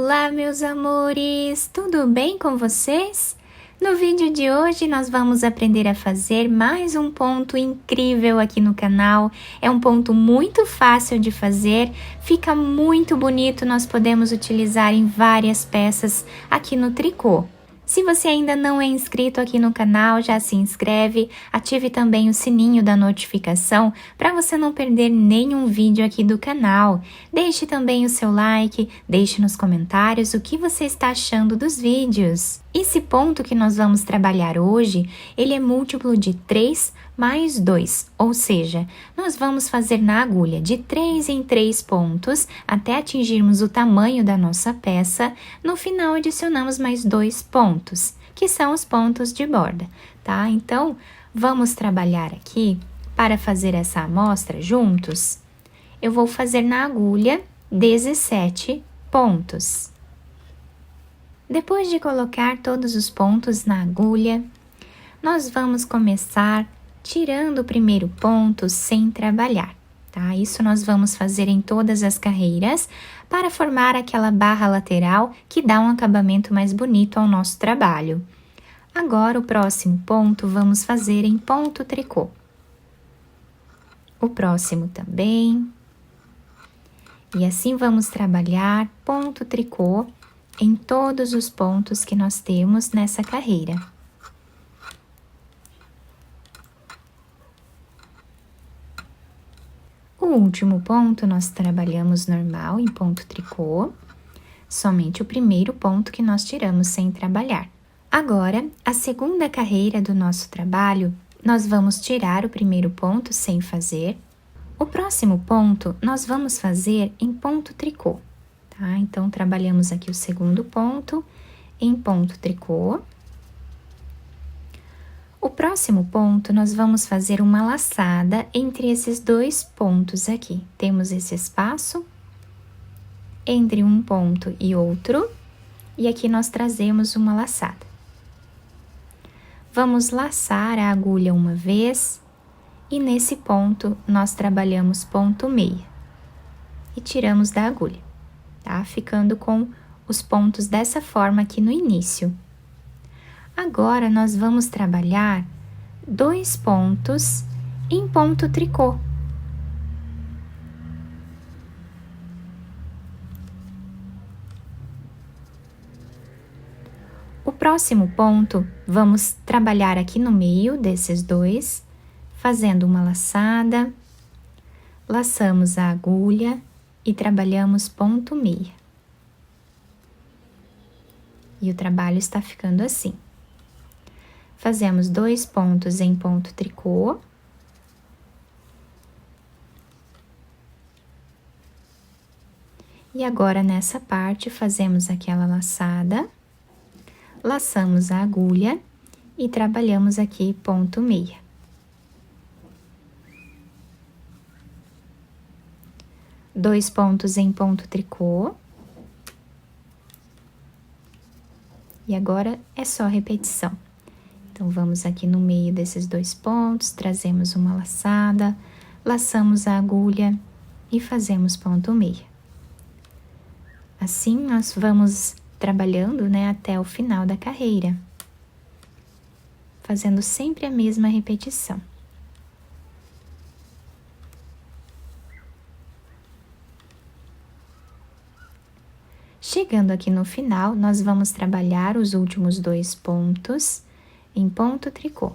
Olá, meus amores! Tudo bem com vocês? No vídeo de hoje nós vamos aprender a fazer mais um ponto incrível aqui no canal. É um ponto muito fácil de fazer, fica muito bonito, nós podemos utilizar em várias peças aqui no tricô. Se você ainda não é inscrito aqui no canal, já se inscreve, ative também o sininho da notificação para você não perder nenhum vídeo aqui do canal. Deixe também o seu like, deixe nos comentários o que você está achando dos vídeos. Esse ponto que nós vamos trabalhar hoje, ele é múltiplo de 3 mais 2, ou seja, nós vamos fazer na agulha de 3 em 3 pontos até atingirmos o tamanho da nossa peça. No final adicionamos mais 2 pontos, que são os pontos de borda, tá? Então, vamos trabalhar aqui para fazer essa amostra juntos. Eu vou fazer na agulha 17 pontos. Depois de colocar todos os pontos na agulha, nós vamos começar tirando o primeiro ponto sem trabalhar, tá? Isso nós vamos fazer em todas as carreiras para formar aquela barra lateral que dá um acabamento mais bonito ao nosso trabalho. Agora, o próximo ponto vamos fazer em ponto tricô. O próximo também. E assim vamos trabalhar ponto tricô em todos os pontos que nós temos nessa carreira. O último ponto nós trabalhamos normal em ponto tricô, somente o primeiro ponto que nós tiramos sem trabalhar. Agora, a segunda carreira do nosso trabalho, nós vamos tirar o primeiro ponto sem fazer. O próximo ponto nós vamos fazer em ponto tricô, tá? Então, trabalhamos aqui o segundo ponto em ponto tricô. O próximo ponto, nós vamos fazer uma laçada entre esses dois pontos aqui. Temos esse espaço entre um ponto e outro, e aqui nós trazemos uma laçada. Vamos laçar a agulha uma vez, e nesse ponto nós trabalhamos ponto meia. E tiramos da agulha, tá? Ficando com os pontos dessa forma aqui no início. Agora, nós vamos trabalhar 2 pontos em ponto tricô. O próximo ponto, vamos trabalhar aqui no meio desses dois, fazendo uma laçada, laçamos a agulha e trabalhamos ponto meia. E o trabalho está ficando assim. Fazemos 2 pontos em ponto tricô. E agora, nessa parte, fazemos aquela laçada, laçamos a agulha e trabalhamos aqui ponto meia. Dois pontos em ponto tricô. E agora, é só repetição. Então, vamos aqui no meio desses 2 pontos, trazemos uma laçada, laçamos a agulha e fazemos ponto meia. Assim, nós vamos trabalhando, né, até o final da carreira, fazendo sempre a mesma repetição. Chegando aqui no final, nós vamos trabalhar os últimos 2 pontos em ponto tricô.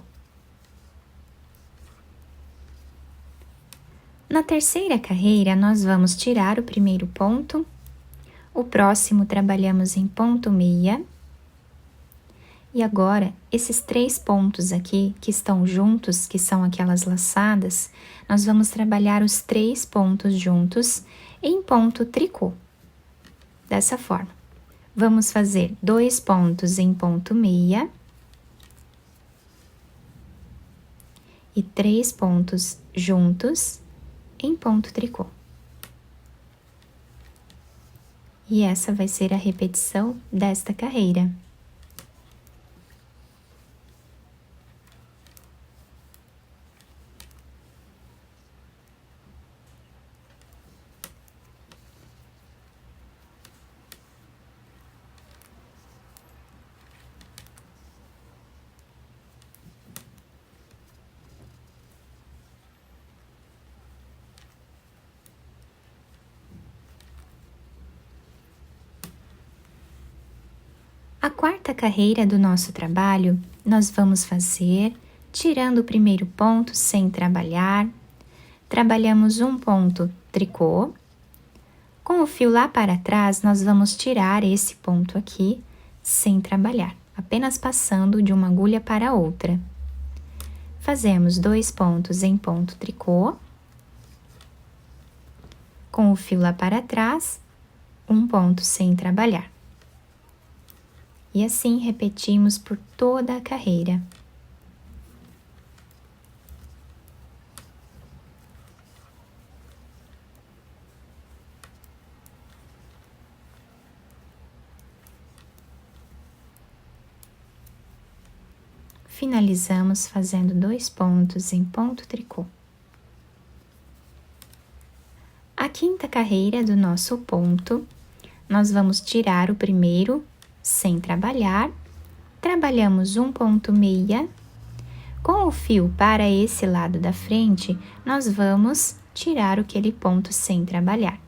Na terceira carreira, nós vamos tirar o primeiro ponto, o próximo trabalhamos em ponto meia, e agora, esses 3 pontos aqui que estão juntos, que são aquelas laçadas, nós vamos trabalhar os 3 pontos juntos em ponto tricô, dessa forma. Vamos fazer 2 pontos em ponto meia, e 3 pontos juntos em ponto tricô. E essa vai ser a repetição desta carreira. A quarta carreira do nosso trabalho, nós vamos fazer tirando o primeiro ponto sem trabalhar. Trabalhamos um ponto tricô. Com o fio lá para trás, nós vamos tirar esse ponto aqui sem trabalhar, apenas passando de uma agulha para outra. Fazemos 2 pontos em ponto tricô. Com o fio lá para trás, um ponto sem trabalhar. E assim repetimos por toda a carreira. Finalizamos fazendo 2 pontos em ponto tricô. A quinta carreira do nosso ponto, nós vamos tirar o primeiro sem trabalhar, trabalhamos um ponto meia. Com o fio para esse lado da frente, nós vamos tirar aquele ponto sem trabalhar.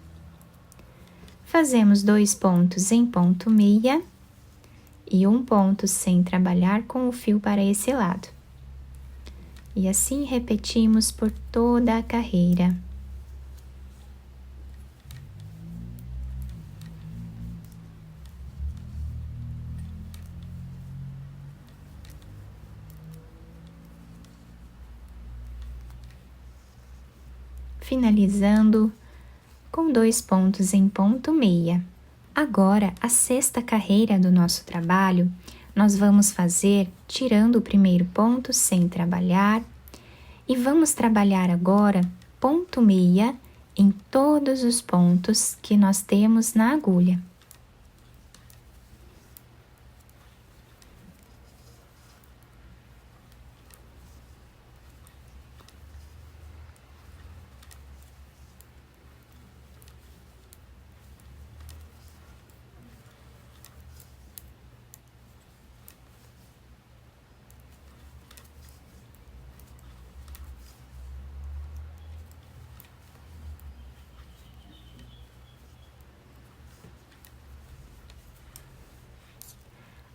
Fazemos 2 pontos em ponto meia e um ponto sem trabalhar com o fio para esse lado. E assim repetimos por toda a carreira. Finalizando com 2 pontos em ponto meia. Agora, a sexta carreira do nosso trabalho, nós vamos fazer tirando o primeiro ponto sem trabalhar e vamos trabalhar agora ponto meia em todos os pontos que nós temos na agulha.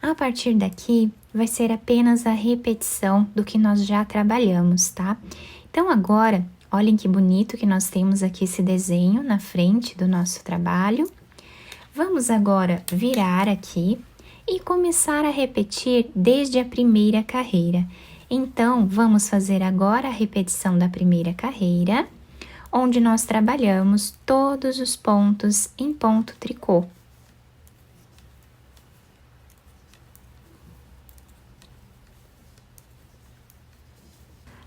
A partir daqui, vai ser apenas a repetição do que nós já trabalhamos, tá? Então, agora, olhem que bonito que nós temos aqui esse desenho na frente do nosso trabalho. Vamos agora virar aqui e começar a repetir desde a primeira carreira. Então, vamos fazer agora a repetição da primeira carreira, onde nós trabalhamos todos os pontos em ponto tricô.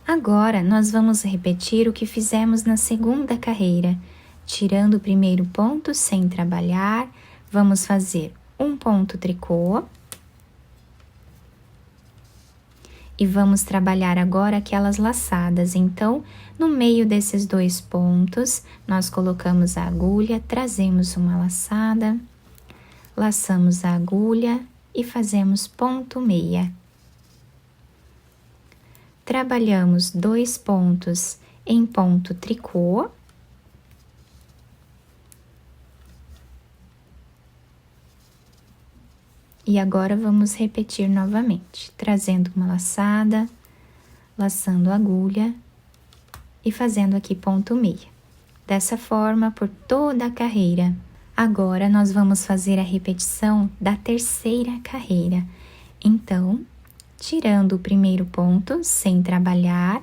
Agora, nós vamos repetir o que fizemos na segunda carreira. Tirando o primeiro ponto sem trabalhar, vamos fazer um ponto tricô. E vamos trabalhar agora aquelas laçadas. Então, no meio desses 2 pontos, nós colocamos a agulha, trazemos uma laçada, laçamos a agulha e fazemos ponto meia. Trabalhamos 2 pontos em ponto tricô. E agora vamos repetir novamente, trazendo uma laçada, laçando a agulha e fazendo aqui ponto meia. Dessa forma, por toda a carreira. Agora, nós vamos fazer a repetição da terceira carreira. Então, tirando o primeiro ponto sem trabalhar,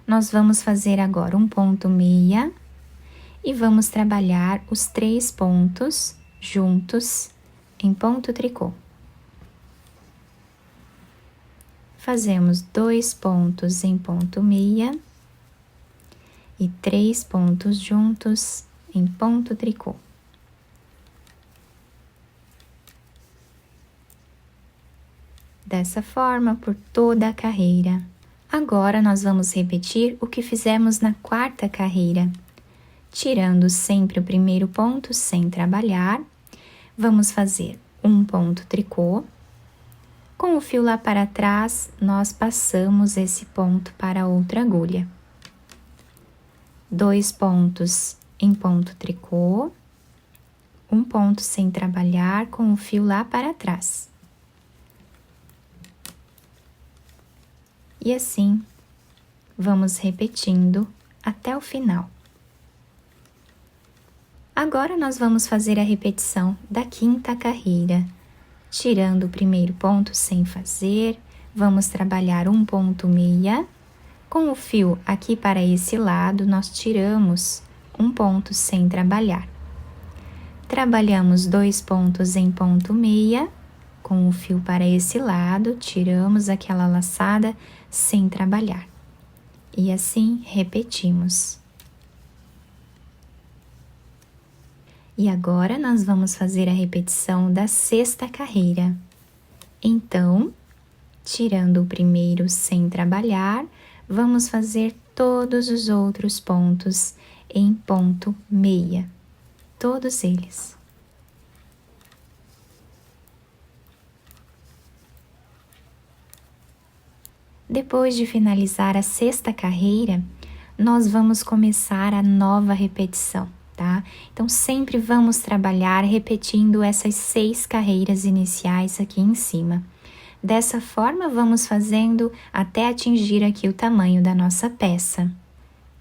nós vamos fazer agora um ponto meia e vamos trabalhar os 3 pontos juntos em ponto tricô. Fazemos 2 pontos em ponto meia e 3 pontos juntos em ponto tricô. Dessa forma, por toda a carreira. Agora, nós vamos repetir o que fizemos na quarta carreira. Tirando sempre o primeiro ponto sem trabalhar, vamos fazer um ponto tricô. Com o fio lá para trás, nós passamos esse ponto para outra agulha. 2 pontos em ponto tricô. um ponto sem trabalhar com o fio lá para trás. E assim, vamos repetindo até o final. Agora nós vamos fazer a repetição da quinta carreira. Tirando o primeiro ponto sem fazer, vamos trabalhar um ponto meia. Com o fio aqui para esse lado, nós tiramos um ponto sem trabalhar. Trabalhamos 2 pontos em ponto meia, com o fio para esse lado, tiramos aquela laçada sem trabalhar. E assim repetimos. E agora nós vamos fazer a repetição da sexta carreira. Então, tirando o primeiro sem trabalhar, vamos fazer todos os outros pontos em ponto meia, todos eles. Depois de finalizar a sexta carreira, nós vamos começar a nova repetição. Tá? Então, sempre vamos trabalhar repetindo essas 6 carreiras iniciais aqui em cima. Dessa forma, vamos fazendo até atingir aqui o tamanho da nossa peça.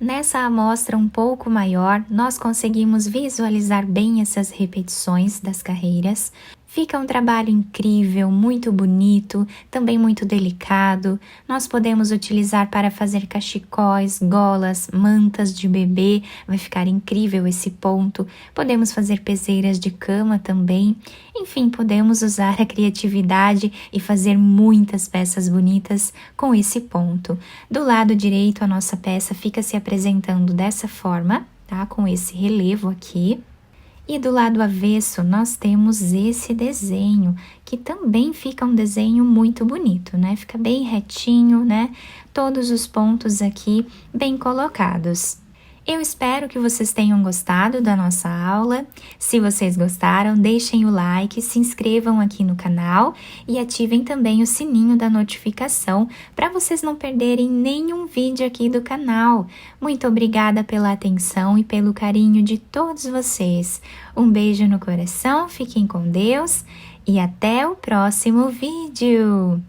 Nessa amostra um pouco maior, nós conseguimos visualizar bem essas repetições das carreiras. Fica um trabalho incrível, muito bonito, também muito delicado. Nós podemos utilizar para fazer cachecóis, golas, mantas de bebê. Vai ficar incrível esse ponto. Podemos fazer peseiras de cama também. Enfim, podemos usar a criatividade e fazer muitas peças bonitas com esse ponto. Do lado direito, a nossa peça fica se apresentando dessa forma, tá? Com esse relevo aqui. E do lado avesso, nós temos esse desenho, que também fica um desenho muito bonito, né? Fica bem retinho, né? Todos os pontos aqui bem colocados. Eu espero que vocês tenham gostado da nossa aula. Se vocês gostaram, deixem o like, se inscrevam aqui no canal e ativem também o sininho da notificação para vocês não perderem nenhum vídeo aqui do canal. Muito obrigada pela atenção e pelo carinho de todos vocês. Um beijo no coração, fiquem com Deus e até o próximo vídeo!